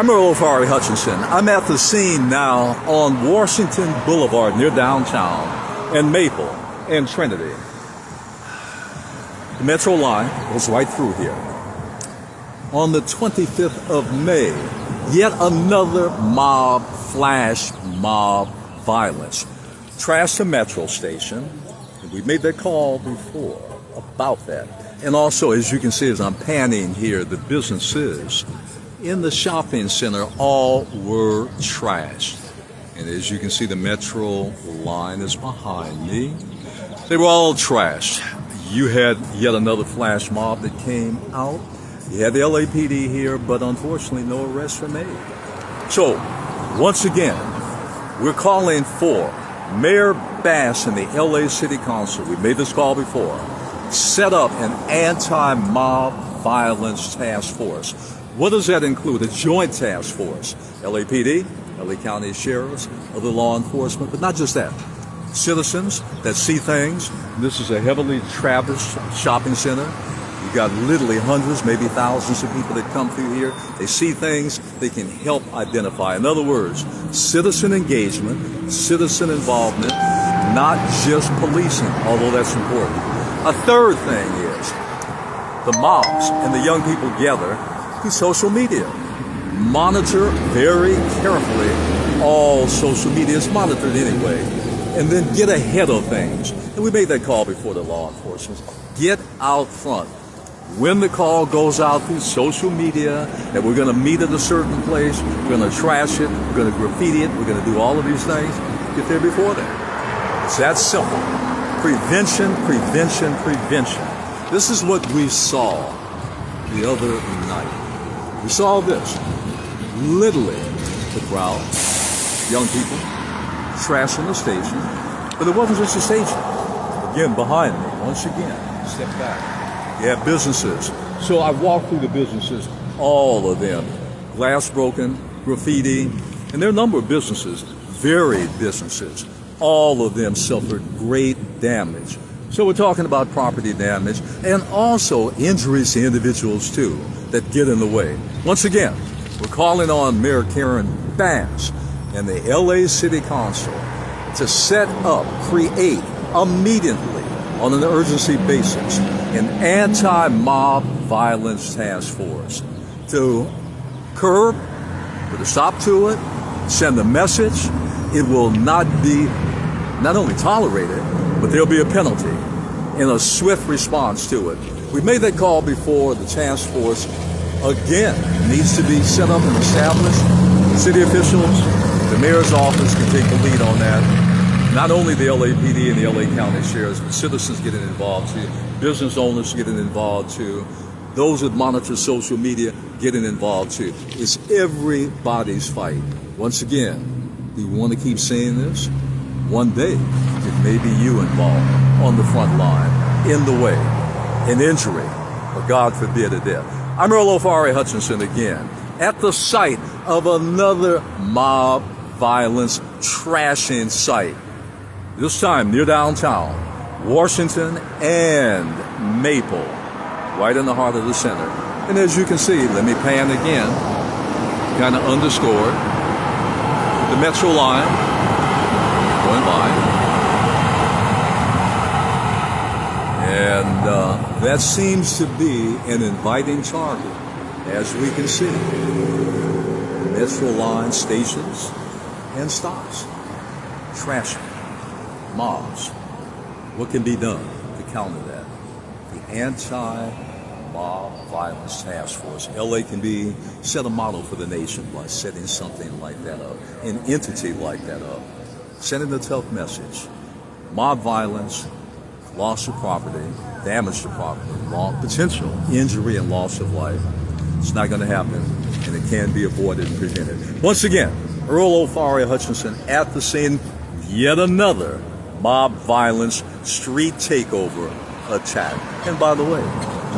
I'm Earl Ofari, Hutchinson. I'm at the scene now on Washington Blvd near downtown and Maple and Trinity. The Metro line goes right through here. On the 25th of May, yet another flash mob violence. Trashed the Metro station. We made that call before about that. And also, as you can see as I'm panning here, the businesses in the shopping center all were trashed. And as you can see, the Metro line is behind me. They were all trashed. You had yet another flash mob that came out. You had the LAPD here, but unfortunately no arrests were made. So, once again, we're calling for Mayor Bass and the LA City Council. We made this call before. Set up an anti-mob violence task force. What does that include? A joint task force. LAPD, LA County Sheriffs, other law enforcement, but not just that. Citizens that see things. This is a heavily traversed shopping center. You've got literally hundreds, maybe thousands of people that come through here. They see things they can help identify. In other words, citizen engagement, citizen involvement, not just policing, although that's important. A third thing is the mobs and the young people gather through social media. Monitor very carefully. All social media is monitored anyway. And then get ahead of things. And we made that call before the law enforcement. Get out front. When the call goes out through social media that we're going to meet at a certain place, we're going to trash it, we're going to graffiti it, we're going to do all of these things, get there before that. It's that simple. Prevention, prevention, prevention. This is what we saw the other night. We saw this. Literally, the crowd, young people, trashing the station. But it wasn't just a station. Again, behind me, once again, step back. You have businesses. So I walked through the businesses, all of them. Glass broken, graffiti, and there are a number of businesses, varied businesses. All of them suffered great damage. So we're talking about property damage and also injuries to individuals too that get in the way. Once again, we're calling on Mayor Karen Bass and the LA City Council to set up, create immediately on an urgency basis an anti-mob violence task force to curb, put a stop to it, send a message. It will not be not only tolerated, but there'll be a penalty and a swift response to it. We made that call before. The task force, again, needs to be set up and established. City officials, the mayor's office can take the lead on that. Not only the LAPD and the LA County Sheriffs, but citizens getting involved too. Business owners getting involved too. Those that monitor social media getting involved too. It's everybody's fight. Once again, we want to keep saying this. One day, it may be you involved on the front line, in the way, an injury, or God forbid a death. I'm Earl Ofari Hutchinson again, at the site of another mob violence trashing site. This time near downtown, Washington and Maple, right in the heart of the center. And as you can see, let me pan again, kind of underscored, the Metro line going by. And that seems to be an inviting target, as we can see. Metro line stations and stops. Trashing. Mobs. What can be done to counter that? The anti-mob violence task force. LA can be set a model for the nation by setting something like that up, an entity like that up, sending a tough message. Mob violence, loss of property, damage to property, potential injury and loss of life. It's not going to happen, and it can be avoided and prevented. Once again, Earl Ofari Hutchinson at the scene, yet another mob violence street takeover attack. And by the way,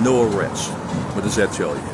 no arrests. What does that tell you?